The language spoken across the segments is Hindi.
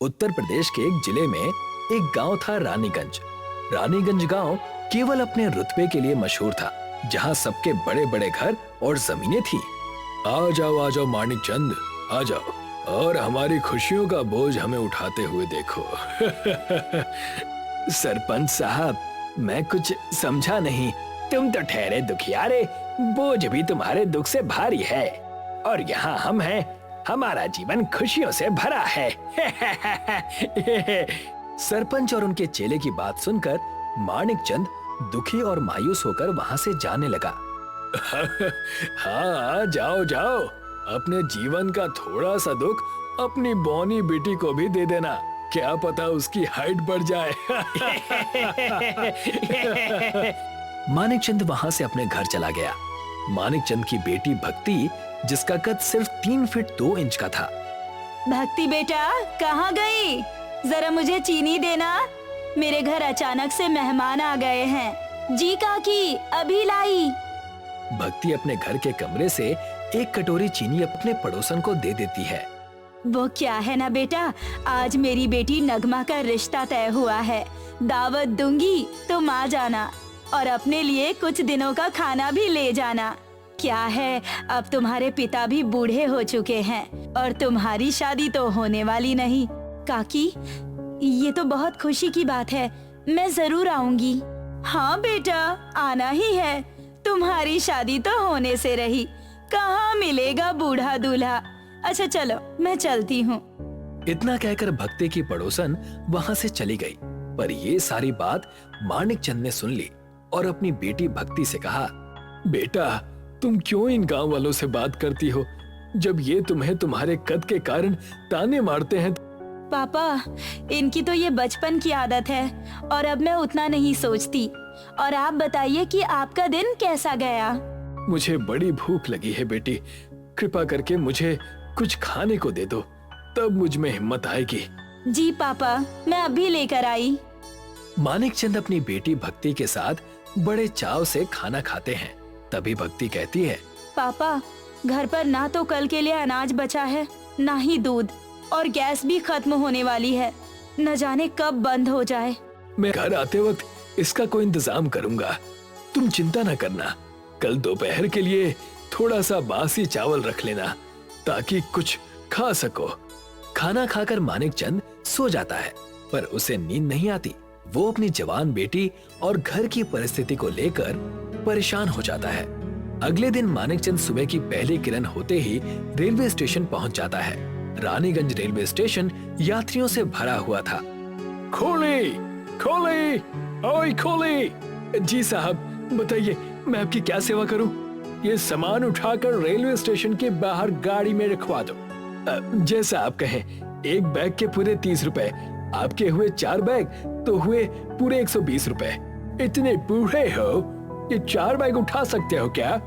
उत्तर प्रदेश के एक जिले में एक गांव था रानीगंज। रानीगंज गांव केवल अपने रुतबे के लिए मशहूर था, जहां सबके बड़े बड़े घर और जमीनें थी। आ जाओ मानिक चंद, आ जाओ और हमारी खुशियों का बोझ हमें उठाते हुए देखो। सरपंच साहब, मैं कुछ समझा नहीं। तुम तो ठहरे दुखियारे, बोझ भी तुम्हारे दुख से भारी है और यहाँ हम हैं, हमारा जीवन खुशियों से भरा है। सरपंच और उनके चेले की बात सुनकर मानिक चंद दुखी और मायूस होकर वहाँ से जाने लगा। हाँ, जाओ जाओ, अपने जीवन का थोड़ा सा दुख अपनी बौनी बेटी को भी दे देना, क्या पता उसकी हाइट बढ़ जाए। मानिक चंद वहाँ से अपने घर चला गया। मानिक चंद की बेटी भक्ति, जिसका कद सिर्फ 3 फीट 2 इंच का था। भक्ति बेटा, कहाँ गई? जरा मुझे चीनी देना, मेरे घर अचानक से मेहमान आ गए हैं। जी काकी, अभी लाई। भक्ति अपने घर के कमरे से एक कटोरी चीनी अपने पड़ोसन को दे देती है। वो क्या है ना बेटा, आज मेरी बेटी नगमा का रिश्ता तय हुआ है। दावत दूंगी, तुम आ जाना और अपने लिए कुछ दिनों का खाना भी ले जाना। क्या है, अब तुम्हारे पिता भी बूढ़े हो चुके हैं और तुम्हारी शादी तो होने वाली नहीं। काकी, ये तो बहुत खुशी की बात है, मैं जरूर आऊंगी। हाँ बेटा, आना ही है, तुम्हारी शादी तो होने से रही, कहाँ मिलेगा बूढ़ा दूल्हा। अच्छा चलो, मैं चलती हूँ। इतना कहकर भक्ति की पड़ोसन वहाँ से चली गई। पर ये सारी बात मानिक चंद ने सुन ली और अपनी बेटी भक्ति से कहा, बेटा, तुम क्यों इन गांव वालों से बात करती हो, जब ये तुम्हें तुम्हारे कद के कारण ताने मारते हैं। पापा, इनकी तो ये बचपन की आदत है और अब मैं उतना नहीं सोचती। और आप बताइए कि आपका दिन कैसा गया? मुझे बड़ी भूख लगी है बेटी, कृपा करके मुझे कुछ खाने को दे दो, तब मुझ में हिम्मत आएगी। जी पापा, मैं अभी लेकर आई। मानिक चंद अपनी बेटी भक्ति के साथ बड़े चाव से खाना खाते हैं। तभी भक्ति कहती है, पापा, घर पर ना तो कल के लिए अनाज बचा है, ना ही दूध, और गैस भी खत्म होने वाली है। न जाने कब बंद हो जाए। मैं घर आते वक्त इसका कोई इंतजाम करूंगा, तुम चिंता न करना। कल दोपहर के लिए थोड़ा सा बासी चावल रख लेना ताकि कुछ खा सको। खाना खाकर मानिक चंद सो जाता है, पर उसे नींद नहीं आती। वो अपनी जवान बेटी और घर की परिस्थिति को लेकर परेशान हो जाता है। अगले दिन मानिक चंद सुबह की पहली किरण होते ही रेलवे स्टेशन पहुंच जाता है। रानीगंज रेलवे स्टेशन यात्रियों से भरा हुआ था। खोली, खोली, ओए खोली। जी साहब, बताइए, मैं आपकी क्या सेवा करूं? ये सामान उठाकर रेलवे स्टेशन के बाहर गाड़ी में रखवा दो। जैसा आप कहें। एक बैग के पूरे 30 रुपए, आपके हुए 4 बैग तो हुए पूरे 120 रुपए। इतने बूढ़े हो, ये 4 बैग उठा सकते हो क्या?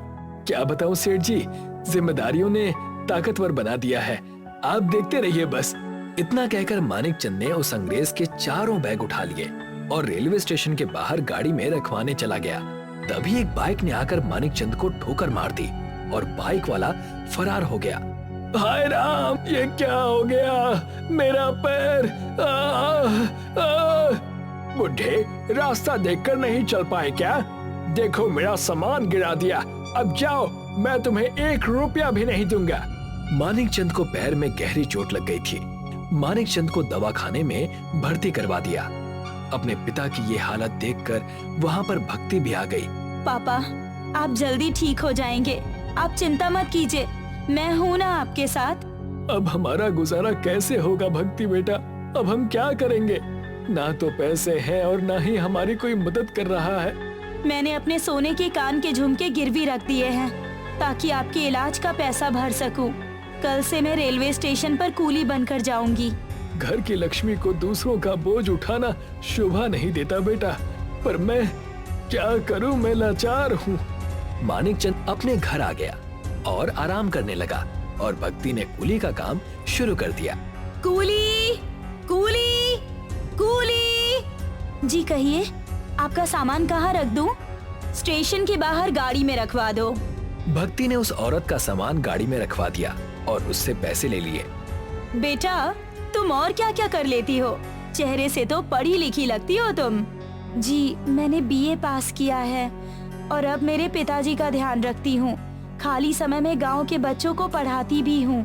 क्या बताऊं सेठ जी, जिम्मेदारियों ने ताकतवर बना दिया है, आप देखते रहिए बस। इतना कहकर मानिक चंद ने उस अंग्रेज के 4 बैग उठा लिए और रेलवे स्टेशन के बाहर गाड़ी में रखवाने चला गया। तभी एक बाइक ने आकर मानिक चंद को ठोकर मार दी और बाइक वाला फरार हो गया। हाय राम, ये क्या हो गया? मेरा पैर! बुढ़े, रास्ता देखकर नहीं चल पाए क्या? देखो, मेरा सामान गिरा दिया। अब जाओ, मैं तुम्हें 1 रुपया भी नहीं दूंगा। मानिक चंद को पैर में गहरी चोट लग गई थी। मानिक चंद को दवाखाने में भर्ती करवा दिया। अपने पिता की ये हालत देखकर वहाँ पर भक्ति भी आ गई। पापा, आप जल्दी ठीक हो जाएंगे, आप चिंता मत कीजिए, मैं हूँ ना आपके साथ। अब हमारा गुजारा कैसे होगा भक्ति बेटा? अब हम क्या करेंगे? ना तो पैसे हैं और ना ही हमारी कोई मदद कर रहा है। मैंने अपने सोने के कान के झुमके गिरवी रख दिए हैं ताकि आपके इलाज का पैसा भर सकूं। कल से मैं रेलवे स्टेशन पर कूली बनकर जाऊंगी। घर की लक्ष्मी को दूसरों का बोझ उठाना शोभा नहीं देता बेटा, पर मैं क्या करूं, मैं लाचार हूं। मानिक चंद अपने घर आ गया और आराम करने लगा और भक्ति ने कूली का काम शुरू कर दिया। Coolie, coolie, coolie. जी कहिए, आपका सामान कहाँ रख दूं? स्टेशन के बाहर गाड़ी में रखवा दो। भक्ति ने उस औरत का सामान गाड़ी में रखवा दिया और उससे पैसे ले लिए। बेटा, तुम और क्या क्या कर लेती हो? चेहरे से तो पढ़ी लिखी लगती हो तुम। जी, मैंने बीए पास किया है और अब मेरे पिताजी का ध्यान रखती हूँ। खाली समय में गांव के बच्चों को पढ़ाती भी हूँ।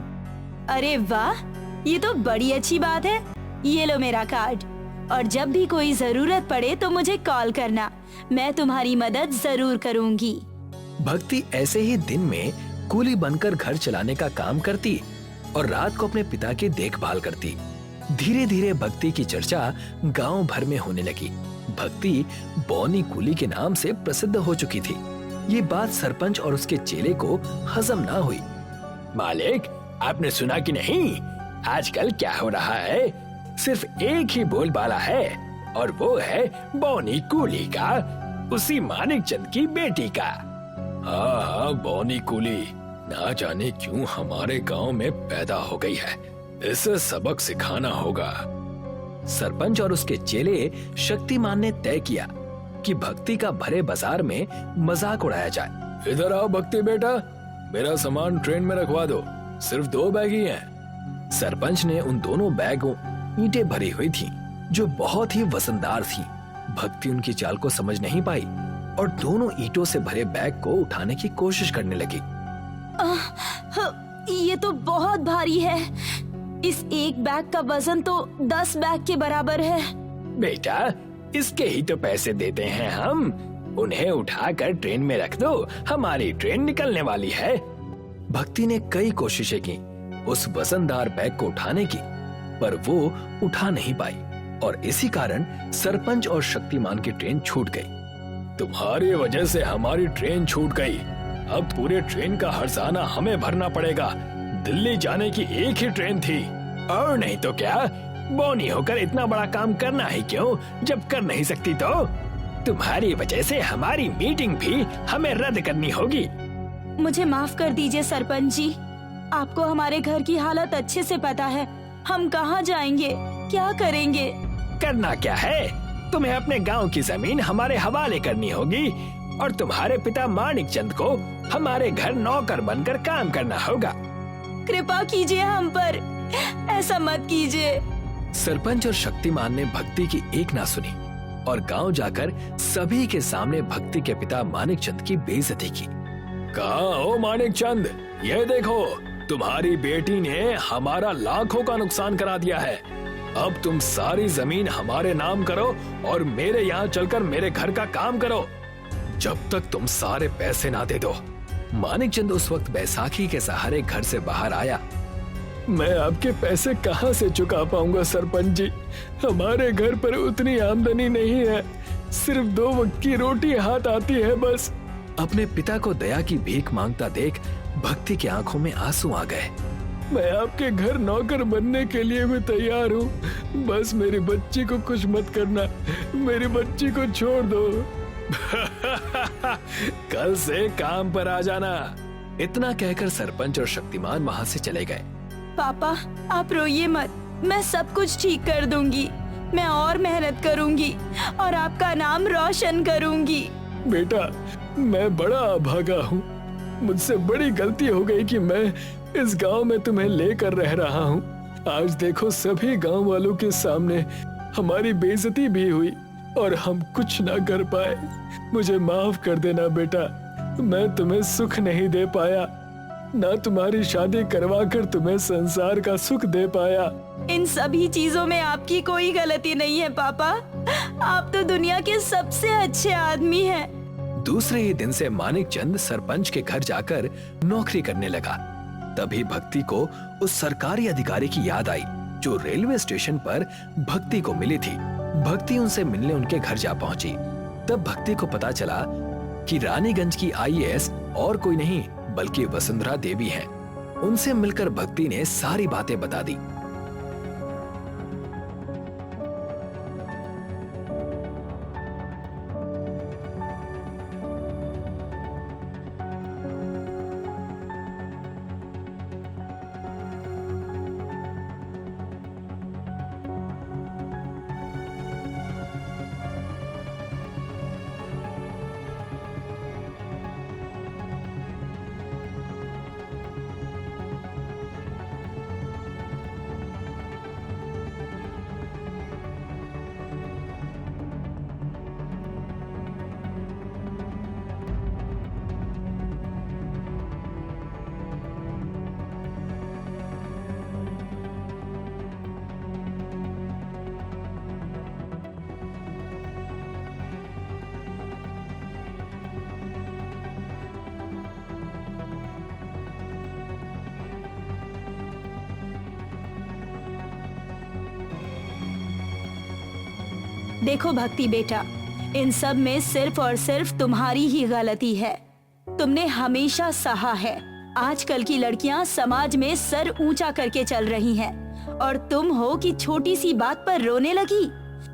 अरे वाह, ये तो बड़ी अच्छी बात है। ये लो मेरा कार्ड, और जब भी कोई जरूरत पड़े तो मुझे कॉल करना, मैं तुम्हारी मदद जरूर करूँगी। भक्ति ऐसे ही दिन में कूली बनकर घर चलाने का काम करती और रात को अपने पिता की देखभाल करती। धीरे धीरे भक्ति की चर्चा गांव भर में होने लगी। भक्ति बौनी कूली के नाम से प्रसिद्ध हो चुकी थी। ये बात सरपंच और उसके चेले को हजम ना हुई। मालिक, आपने सुना कि नहीं, आजकल क्या हो रहा है? सिर्फ एक ही बोलबाला है और वो है बौनी कूली का, उसी मानिक चंद की बेटी का। हाँ हाँ, बौनी कूली ना जाने क्यों हमारे गांव में पैदा हो गई है, इसे सबक सिखाना होगा। सरपंच और उसके चेले शक्तिमान ने तय किया कि भक्ति का भरे बाजार में मजाक उड़ाया जाए। इधर आओ भक्ति बेटा, मेरा सामान ट्रेन में रखवा दो, सिर्फ 2 बैग ही हैं। सरपंच ने उन दोनों बैगों ईंटें भरी हुई थी जो बहुत ही वजनदार थी। भक्ति उनकी चाल को समझ नहीं पाई और दोनों ईंटों से भरे बैग को उठाने की कोशिश करने लगी। ये तो बहुत भारी है। इस एक बैग का वजन तो 10 बैग के बराबर है। बेटा, इसके ही तो पैसे देते हैं हम, उन्हें उठाकर ट्रेन में रख दो, हमारी ट्रेन निकलने वाली है। भक्ति ने कई कोशिशें की उस वजनदार बैग को उठाने की, पर वो उठा नहीं पाई और इसी कारण सरपंच और शक्तिमान की ट्रेन छूट गई। तुम्हारी वजह से हमारी ट्रेन छूट गई, अब पूरे ट्रेन का हर्जाना हमें भरना पड़ेगा। दिल्ली जाने की एक ही ट्रेन थी, और नहीं तो क्या, बौनी होकर इतना बड़ा काम करना ही क्यों जब कर नहीं सकती तो? तुम्हारी वजह से हमारी मीटिंग भी हमें रद्द करनी होगी। मुझे माफ कर दीजिए सरपंच जी, आपको हमारे घर की हालत अच्छे से पता है। हम कहाँ जाएंगे, क्या करेंगे? करना क्या है, तुम्हें अपने गांव की जमीन हमारे हवाले करनी होगी और तुम्हारे पिता मानिक चंद को हमारे घर नौकर बनकर काम करना होगा। कृपा कीजिए हम पर, ऐसा मत कीजिए। सरपंच और शक्तिमान ने भक्ति की एक ना सुनी और गांव जाकर सभी के सामने भक्ति के पिता मानिक चंद की बेइज्जती की। कहाँ हो मानिक चंद, ये देखो, तुम्हारी बेटी ने हमारा लाखों का नुकसान करा दिया है। अब तुम सारी जमीन हमारे नाम करो और मेरे यहाँ चलकर मेरे घर का काम करो, जब तक तुम सारे पैसे ना दे दो। मानिक चंद उस वक्त बैसाखी के सहारे घर से बाहर आया। मैं आपके पैसे कहाँ से चुका पाऊंगा सरपंच जी, हमारे घर पर उतनी आमदनी नहीं है, सिर्फ 2 वक्त की रोटी हाथ आती है बस। अपने पिता को दया की भीख मांगता देख भक्ति की आंखों में आंसू आ गए। मैं आपके घर नौकर बनने के लिए भी तैयार हूँ, बस मेरी बच्ची को कुछ मत करना, मेरी बच्ची को छोड़ दो। कल से काम पर आ जाना। इतना कहकर सरपंच और शक्तिमान वहाँ से चले गए। पापा, आप रोइए मत, मैं सब कुछ ठीक कर दूंगी। मैं और मेहनत करूंगी और आपका नाम रोशन करूंगी। बेटा, मैं बड़ा अभागा हूँ, मुझसे बड़ी गलती हो गई कि मैं इस गांव में तुम्हें लेकर रह रहा हूँ। आज देखो, सभी गांव वालों के सामने हमारी बेइज्जती भी हुई और हम कुछ ना कर पाए। मुझे माफ कर देना बेटा, मैं तुम्हें सुख नहीं दे पाया, ना तुम्हारी शादी करवा कर तुम्हें संसार का सुख दे पाया। इन सभी चीजों में आपकी कोई गलती नहीं है पापा, आप तो दुनिया के सबसे अच्छे आदमी हैं। दूसरे ही दिन से मानिक चंद सरपंच के घर जाकर नौकरी करने लगा। तभी भक्ति को उस सरकारी अधिकारी की याद आई जो रेलवे स्टेशन पर भक्ति को मिली थी। भक्ति उनसे मिलने उनके घर जा पहुंची। तब भक्ति को पता चला कि रानीगंज की आईएएस और कोई नहीं बल्कि वसुंधरा देवी हैं। उनसे मिलकर भक्ति ने सारी बातें बता दी। देखो भक्ति बेटा, इन सब में सिर्फ और सिर्फ तुम्हारी ही गलती है। तुमने हमेशा सहा है। आजकल की लड़कियां समाज में सर ऊंचा करके चल रही हैं और तुम हो कि छोटी सी बात पर रोने लगी।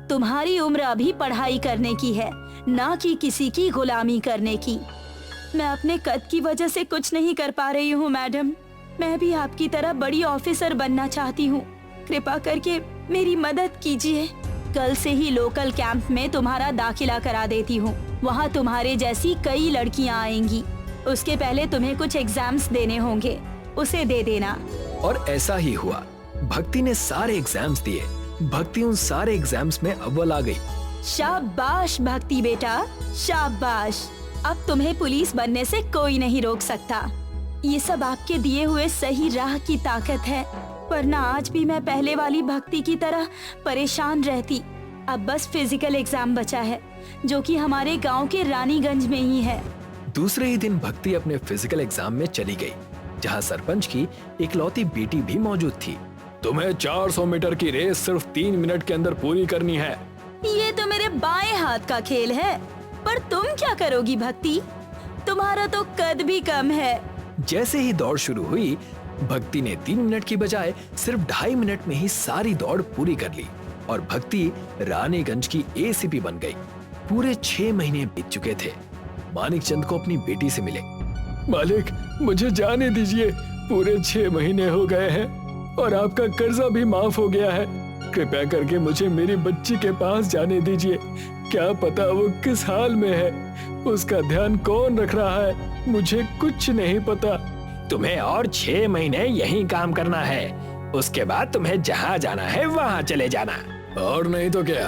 तुम्हारी उम्र अभी पढ़ाई करने की है, ना कि किसी की गुलामी करने की। मैं अपने कद की वजह से कुछ नहीं कर पा रही हूँ मैडम। मैं भी आपकी तरह बड़ी ऑफिसर बनना चाहती हूँ। कृपा करके मेरी मदद कीजिए। कल से ही लोकल कैंप में तुम्हारा दाखिला करा देती हूँ। वहाँ तुम्हारे जैसी कई लड़कियाँ आएंगी। उसके पहले तुम्हें कुछ एग्जाम्स देने होंगे, उसे दे देना। और ऐसा ही हुआ। भक्ति ने सारे एग्जाम्स दिए। भक्ति उन सारे एग्जाम्स में अव्वल आ गई। शाबाश भक्ति बेटा, शाबाश। अब तुम्हें पुलिस बनने से कोई नहीं रोक सकता। ये सब आपके दिए हुए सही राह की ताकत है, वरना आज भी मैं पहले वाली भक्ति की तरह परेशान रहती। अब बस फिजिकल एग्जाम बचा है, जो कि हमारे गांव के रानीगंज में ही है। दूसरे ही दिन भक्ति अपने फिजिकल एग्जाम में चली गई, जहाँ सरपंच की इकलौती बेटी भी मौजूद थी। तुम्हें 400 मीटर की रेस सिर्फ 3 मिनट के अंदर पूरी करनी है। ये तो मेरे बाएं हाथ का खेल है, पर तुम क्या करोगी भक्ति? तुम्हारा तो कद भी कम है। जैसे ही दौड़ शुरू हुई, भक्ति ने 3 मिनट की बजाय सिर्फ 2.5 मिनट में ही सारी दौड़ पूरी कर ली और भक्ति रानीगंज की एसीपी बन गई। पूरे 6 महीने बीत चुके थे। मानिक चंद को अपनी बेटी से मिले। मालिक, मुझे जाने दीजिए। पूरे 6 महीने हो गए हैं और आपका कर्जा भी माफ हो गया है। कृपया करके मुझे मेरी बच्ची के पास जाने दीजिए। क्या पता वो किस हाल में है, उसका ध्यान कौन रख रहा है, मुझे कुछ नहीं पता। तुम्हें और 6 महीने यहीं काम करना है। उसके बाद तुम्हें जहाँ जाना है वहाँ चले जाना। और नहीं तो क्या,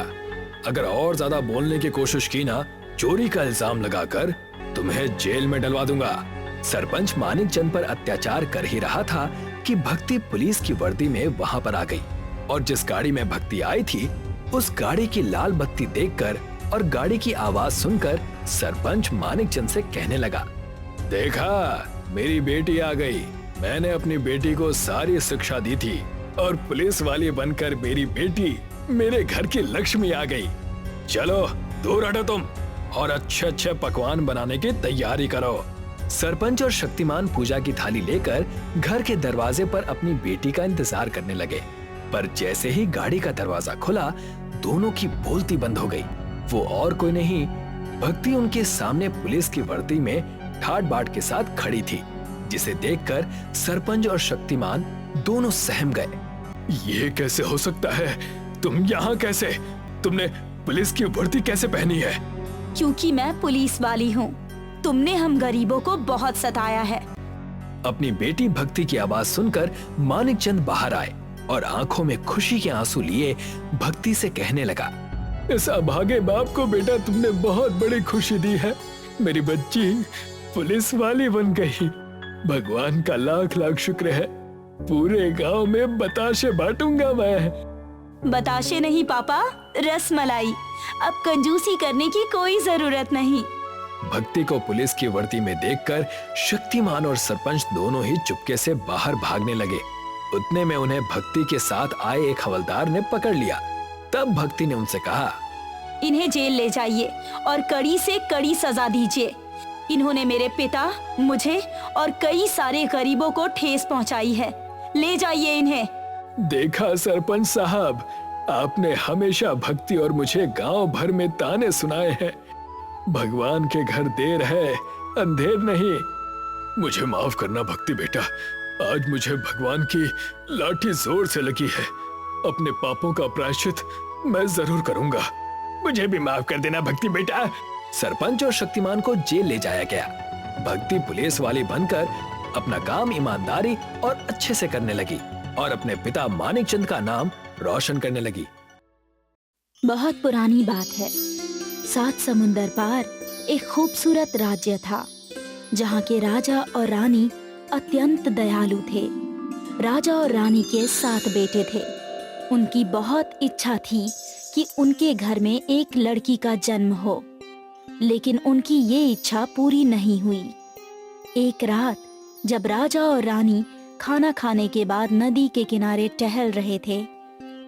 अगर और ज्यादा बोलने की कोशिश की ना, चोरी का इल्जाम लगाकर तुम्हें जेल में डलवा दूंगा। सरपंच मानिक चंद पर अत्याचार कर ही रहा था कि भक्ति पुलिस की वर्दी में वहाँ पर आ गई और जिस गाड़ी में भक्ति आई थी, उस गाड़ी की लाल बत्ती देखकर और गाड़ी की आवाज सुनकर सरपंच मानिक चंद से कहने लगा, देखा, मेरी बेटी आ गई। मैंने अपनी बेटी को सारी शिक्षा दी थी और पुलिस वाली बनकर मेरी बेटी मेरे घर की लक्ष्मी आ गई। चलो दूर हटो तुम और अच्छे अच्छे पकवान बनाने की तैयारी करो। सरपंच और शक्तिमान पूजा की थाली लेकर घर के दरवाजे पर अपनी बेटी का इंतजार करने लगे, पर जैसे ही गाड़ी का दरवाजा खुला, दोनों की बोलती बंद हो गई। वो और कोई नहीं, भक्ति उनके सामने पुलिस की वर्दी में ठाट बाट के साथ खड़ी थी, जिसे देखकर सरपंच और शक्तिमान दोनों सहम गए। ये कैसे हो सकता है? तुम यहाँ कैसे? तुमने पुलिस की वर्दी कैसे पहनी है? क्योंकि मैं पुलिस वाली हूँ। तुमने हम गरीबों को बहुत सताया है। अपनी बेटी भक्ति की आवाज सुनकर मानिक चंद बाहर आए और आंखों में खुशी के आंसू लिए भक्ति से कहने लगा, इस अभागे बाप को बेटा तुमने बहुत बड़ी खुशी दी है। मेरी बच्ची पुलिस वाली बन गई। भगवान का लाख लाख शुक्र है। पूरे गांव में बताशे बांटूंगा मैं। बताशे नहीं पापा, रसमलाई। अब कंजूसी करने की कोई जरूरत नहीं। भक्ति को पुलिस की वर्दी में देखकर शक्तिमान और सरपंच दोनों ही चुपके से बाहर भागने लगे। उतने में उन्हें भक्ति के साथ आए एक हवलदार ने पकड़ लिया। तब भक्ति ने उनसे कहा, इन्हें जेल ले जाइए और कड़ी से कड़ी सजा दीजिए। इन्होंने मेरे पिता, मुझे और कई सारे गरीबों को ठेस पहुंचाई है। ले जाइए इन्हें। देखा सरपंच साहब, आपने हमेशा भक्ति और मुझे गांव भर में ताने सुनाए हैं। भगवान के घर देर है, अंधेर नहीं। मुझे माफ करना भक्ति बेटा, आज मुझे भगवान की लाठी जोर से लगी है। अपने पापों का प्रायश्चित मैं जरूर करूंगा। मुझे भी माफ कर देना भक्ति बेटा। सरपंच और शक्तिमान को जेल ले जाया गया। भक्ति पुलिस वाली बनकर अपना काम ईमानदारी और अच्छे से करने लगी और अपने पिता मानिक चंद का नाम रोशन करने लगी। बहुत पुरानी बात है। 7 समुंदर पार एक खूबसूरत राज्य था, जहाँ के राजा और रानी अत्यंत दयालु थे। राजा और रानी के 7 बेटे थे। उनकी बहुत इच्छा थी कि उनके घर में एक लड़की का जन्म हो, लेकिन उनकी ये इच्छा पूरी नहीं हुई। एक रात जब राजा और रानी खाना खाने के बाद नदी के किनारे टहल रहे थे,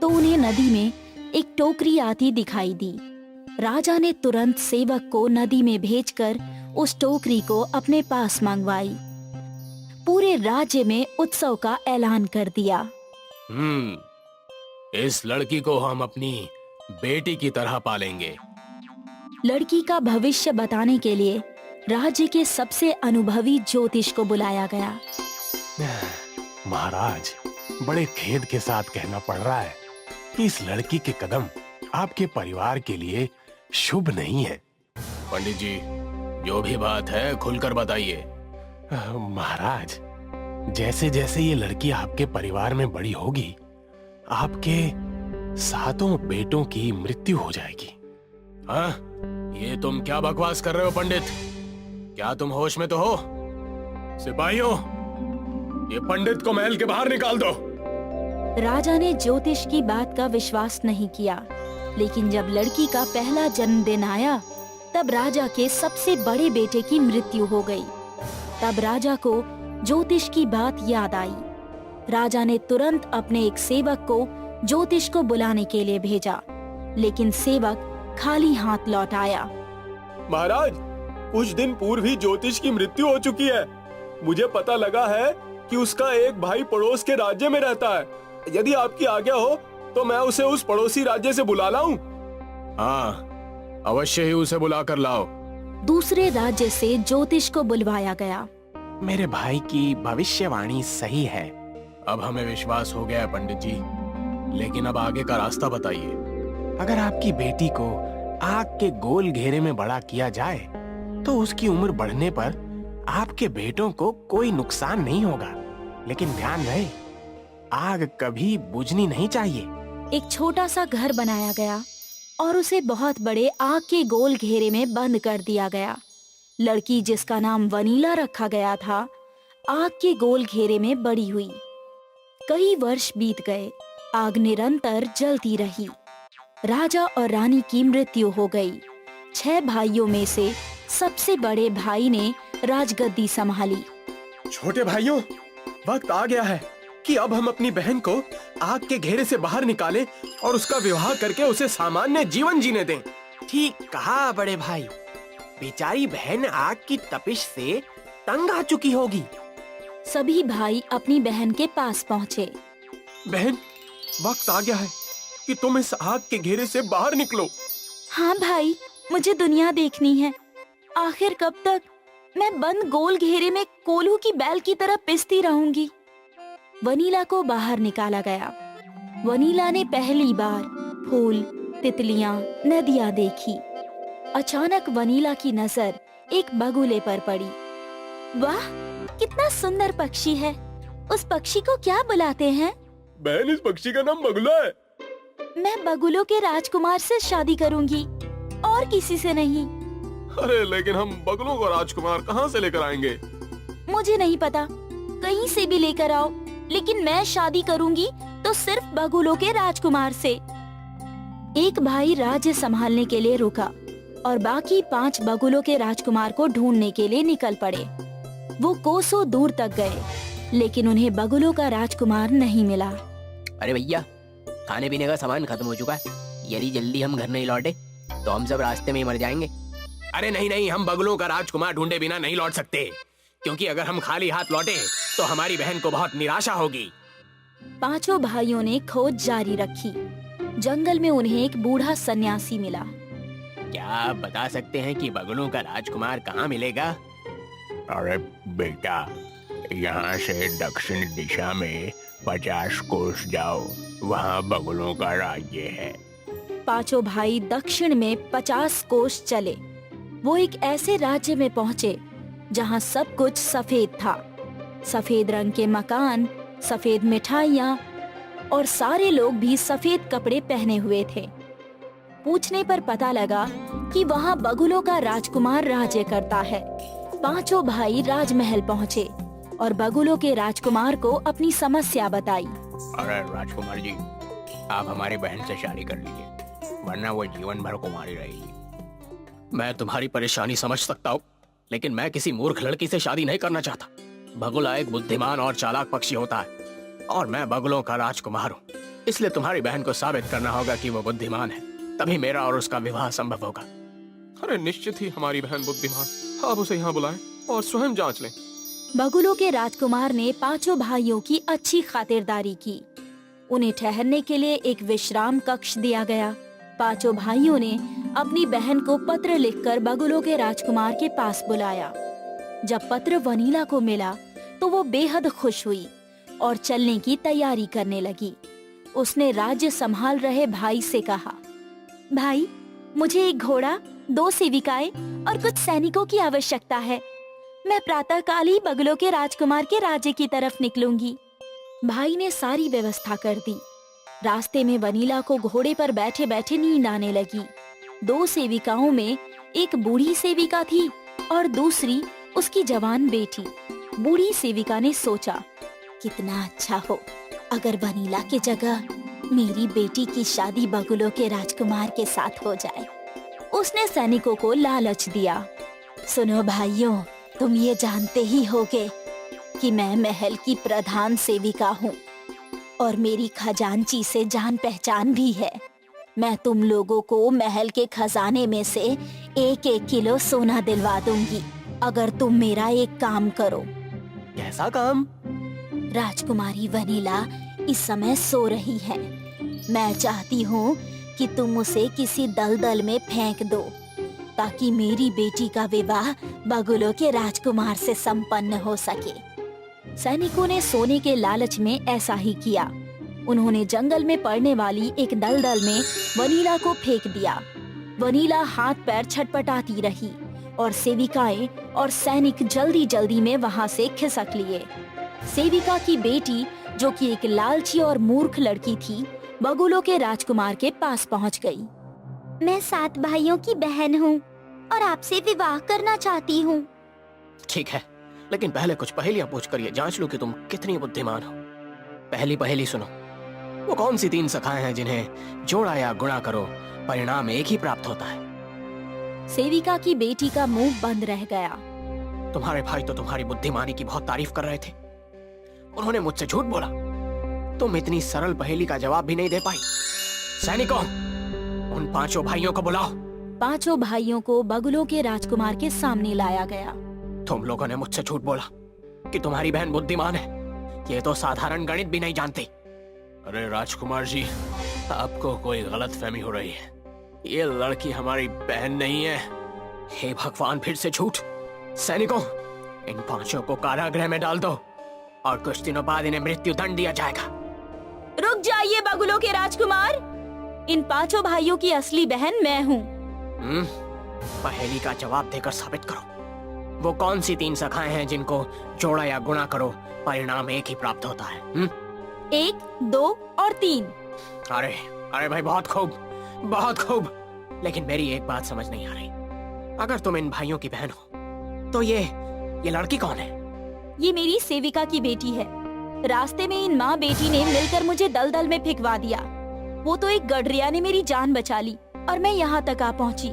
तो उन्हें नदी में एक टोकरी आती दिखाई दी। राजा ने तुरंत सेवक को नदी में भेजकर उस टोकरी को अपने पास मंगवाई। पूरे राज्य में उत्सव का ऐलान कर दिया। इस लड़की को हम अपनी बेटी की तरह पालेंगे। लड़की का भविष्य बताने के लिए राज्य के सबसे अनुभवी ज्योतिष को बुलाया गया। महाराज, बड़े खेद के साथ कहना पड़ रहा है कि इस लड़की के कदम आपके परिवार के लिए शुभ नहीं है। पंडित जी, जो भी बात है खुलकर बताइए। महाराज, जैसे जैसे ये लड़की आपके परिवार में बड़ी होगी, आपके 7 बेटों की मृत्यु हो जाएगी। हाँ, ये तुम क्या बकवास कर रहे हो पंडित? क्या तुम होश में तो हो? सिपाहियों, ये पंडित को महल के बाहर निकाल दो। राजा ने ज्योतिष की बात का विश्वास नहीं किया, लेकिन जब लड़की का पहला जन्मदिन आया, तब राजा के सबसे बड़े बेटे की मृत्यु हो गई। तब राजा को ज्योतिष की बात याद आई। राजा ने तुरंत अपने एक सेवक को ज्योतिष को बुलाने के लिए भेजा, लेकिन सेवक खाली हाथ लौट आया। महाराज, कुछ दिन पूर्व ही ज्योतिष की मृत्यु हो चुकी है। मुझे पता लगा है कि उसका एक भाई पड़ोस के राज्य में रहता है। यदि आपकी आज्ञा हो तो मैं उसे उस पड़ोसी राज्य से बुला लाऊं। हाँ, अवश्य ही उसे बुलाकर लाओ। दूसरे राज्य से ज्योतिष को बुलवाया गया। मेरे भाई की भविष्यवाणी सही है। अब हमें विश्वास हो गया है पंडित जी, लेकिन अब आगे का रास्ता बताइए। अगर आपकी बेटी को आग के गोल घेरे में बड़ा किया जाए तो उसकी उम्र बढ़ने पर आपके बेटों को कोई नुकसान नहीं होगा। लेकिन ध्यान रहे, आग कभी बुझनी नहीं चाहिए। एक छोटा सा घर बनाया गया और उसे बहुत बड़े आग के गोल घेरे में बंद कर दिया गया। लड़की, जिसका नाम वनीला रखा गया था, आग के गोल घेरे में बड़ी हुई। कई वर्ष बीत गए, आग निरंतर जलती रही। राजा और रानी की मृत्यु हो गई। 6 भाइयों में से सबसे बड़े भाई ने राजगद्दी संभाली। छोटे भाइयों, वक्त आ गया है कि अब हम अपनी बहन को आग के घेरे से बाहर निकालें और उसका विवाह करके उसे सामान्य जीवन जीने दें। ठीक कहा बड़े भाई, बेचारी बहन आग की तपिश से तंग आ चुकी होगी। सभी भाई अपनी बहन के पास पहुँचे। बहन, वक्त आ गया है कि तुम इस आग के घेरे से बाहर निकलो। हाँ भाई, मुझे दुनिया देखनी है। आखिर कब तक मैं बंद गोल घेरे में कोल्हू की बैल की तरह पिसती रहूंगी। वनीला को बाहर निकाला गया। वनीला ने पहली बार फूल, तितलियां, नदियां देखी। अचानक वनीला की नजर एक बगुले पर पड़ी। वाह, कितना सुंदर पक्षी है। उस पक्षी को क्या बुलाते हैं? बहन, इस पक्षी का नाम बगुला है। मैं बगुलों के राजकुमार से शादी करूंगी और किसी से नहीं। अरे लेकिन हम बगुलों को राजकुमार कहाँ से लेकर आएंगे? मुझे नहीं पता, कहीं से भी लेकर आओ, लेकिन मैं शादी करूंगी तो सिर्फ बगुलों के राजकुमार से। एक भाई राज्य संभालने के लिए रुका और बाकी 5 बगुलों के राजकुमार को ढूंढने के लिए निकल पड़े। वो कोसों दूर तक गए, लेकिन उन्हें बगुलों का राजकुमार नहीं मिला। अरे भैया, खाने पीने का सामान खत्म हो चुका है। यदि जल्दी हम घर नहीं लौटे तो हम सब रास्ते में ही मर जाएंगे। अरे नहीं नहीं, हम बगुलों का राजकुमार ढूंढे बिना नहीं लौट सकते, क्योंकि अगर हम खाली हाथ लौटे तो हमारी बहन को बहुत निराशा होगी। 5 भाइयों ने खोज जारी रखी। जंगल में उन्हें एक बूढ़ा सन्यासी मिला। क्या आप बता सकते हैं कि बगुलों का राजकुमार कहाँ मिलेगा? अरे बेटा, यहाँ से दक्षिण दिशा में 50 कोस जाओ, वहाँ बगुलों का राज्य है। 5 भाई दक्षिण में 50 कोस चले। वो एक ऐसे राज्य में पहुँचे जहाँ सब कुछ सफेद था। सफेद रंग के मकान, सफेद मिठाइयाँ और सारे लोग भी सफेद कपड़े पहने हुए थे। पूछने पर पता लगा कि वहाँ बगुलों का राजकुमार राज्य करता है। 5 भाई राजमहल पहुँचे और बगुलों के राजकुमार को अपनी समस्या बताई। अरे राजकुमार जी, आप हमारी बहन से शादी कर लीजिए, वरना वो जीवन भर कुमारी रहेगी। मैं तुम्हारी परेशानी समझ सकता हूँ, लेकिन मैं किसी मूर्ख लड़की से शादी नहीं करना चाहता। बगुला एक बुद्धिमान और चालाक पक्षी होता है और मैं बगुलों का राजकुमार हूँ। इसलिए तुम्हारी बहन को साबित करना होगा कि वो बुद्धिमान है, तभी मेरा और उसका विवाह संभव होगा। अरे निश्चित ही हमारी बहन बुद्धिमान। आप उसे यहाँ बुलाएं और स्वयं जांच लें। बगुलों के राजकुमार ने पांचों भाइयों की अच्छी खातिरदारी की। उन्हें ठहरने के लिए एक विश्राम कक्ष दिया गया। पांचों भाइयों ने अपनी बहन को पत्र लिखकर बगुलों के राजकुमार के पास बुलाया। जब पत्र वनीला को मिला तो वो बेहद खुश हुई और चलने की तैयारी करने लगी। उसने राज्य संभाल रहे भाई से कहा, भाई, मुझे एक घोड़ा, 2 सेविकाएं और कुछ सैनिकों की आवश्यकता है। मैं प्रातःकाल ही बगुलों के राजकुमार के राज्य की तरफ निकलूंगी। भाई ने सारी व्यवस्था कर दी। रास्ते में वनीला को घोड़े पर बैठे बैठे नींद आने लगी। 2 सेविकाओं में एक बूढ़ी सेविका थी और दूसरी उसकी जवान बेटी। बूढ़ी सेविका ने सोचा, कितना अच्छा हो अगर वनीला की जगह मेरी बेटी की शादी बगुलों के राजकुमार के साथ हो जाए। उसने सैनिकों को लालच दिया, सुनो भाइयों, तुम ये जानते ही होगे कि मैं महल की प्रधान सेविका हूँ और मेरी खजांची से जान पहचान भी है। मैं तुम लोगों को महल के खजाने में से 1-1 किलो सोना दिलवा दूंगी अगर तुम मेरा एक काम करो। कैसा काम? राजकुमारी वनीला इस समय सो रही है। मैं चाहती हूँ कि तुम उसे किसी दलदल में फेंक दो ताकि मेरी बेटी का विवाह बगुलों के राजकुमार से संपन्न हो सके। सैनिकों ने सोने के लालच में ऐसा ही किया। उन्होंने जंगल में पड़ने वाली एक दलदल में वनीला को फेंक दिया। वनीला हाथ पैर छटपटाती रही और सेविकाएं और सैनिक जल्दी जल्दी में वहां से खिसक लिए। सेविका की बेटी, जो कि एक लालची और मूर्ख लड़की थी, बगुलों के राजकुमार के पास पहुंच गई। मैं 7 भाइयों की बहन हूँ और आपसे विवाह करना चाहती हूँ। ठीक है, लेकिन पहले कुछ पहेलियां पूछ कर ये जांच लूं कि तुम कितनी बुद्धिमान हो। पहली पहेली सुनो। वो कौन सी 3 शाखाएं हैं जिन्हें जोड़ा या गुणा करो परिणाम एक ही प्राप्त होता है? सेविका की बेटी का मुंह बंद रह गया। तुम्हारे भाई तो तुम्हारी बुद्धिमानी की बहुत तारीफ कर रहे थे। उन्होंने मुझसे झूठ बोला। तुम इतनी सरल पहेली का जवाब भी नहीं दे पाई। सैनिकों, उन 5 भाइयों को बुलाओ। 5 भाइयों को बगुलों के राजकुमार के सामने लाया गया। तुम लोगों ने मुझसे झूठ बोला कि तुम्हारी बहन बुद्धिमान है। ये तो साधारण गणित भी नहीं जानती। अरे राजकुमार जी, आपको कोई गलतफहमी हो रही है। ये लड़की हमारी बहन नहीं है। हे भगवान, फिर से झूठ। सैनिकों, इन 5 को कारागृह में डाल दो और कुछ दिनों बाद इन्हें मृत्यु दंड दिया जाएगा। रुक जाइए बगुलों के राजकुमार, इन 5 भाइयों की असली बहन मैं हूँ। पहेली का जवाब देकर साबित करो। वो कौन सी 3 शाखाएं हैं जिनको जोड़ा या गुणा करो परिणाम एक ही प्राप्त होता है? 1, 2 और 3। अरे भाई, बहुत खूब, बहुत खूब। लेकिन मेरी एक बात समझ नहीं आ रही। अगर तुम इन भाइयों की बहन हो तो ये लड़की कौन है? ये मेरी सेविका की बेटी है। रास्ते में इन माँ बेटी ने मिलकर मुझे दलदल में फेंकवा दिया। वो तो एक गडरिया ने मेरी जान बचा ली और मैं यहाँ तक आ पहुँची।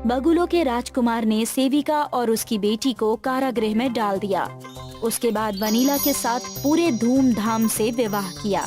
बगुलों के राजकुमार ने सेविका और उसकी बेटी को कारागृह में डाल दिया। उसके बाद वनीला के साथ पूरे धूमधाम से विवाह किया।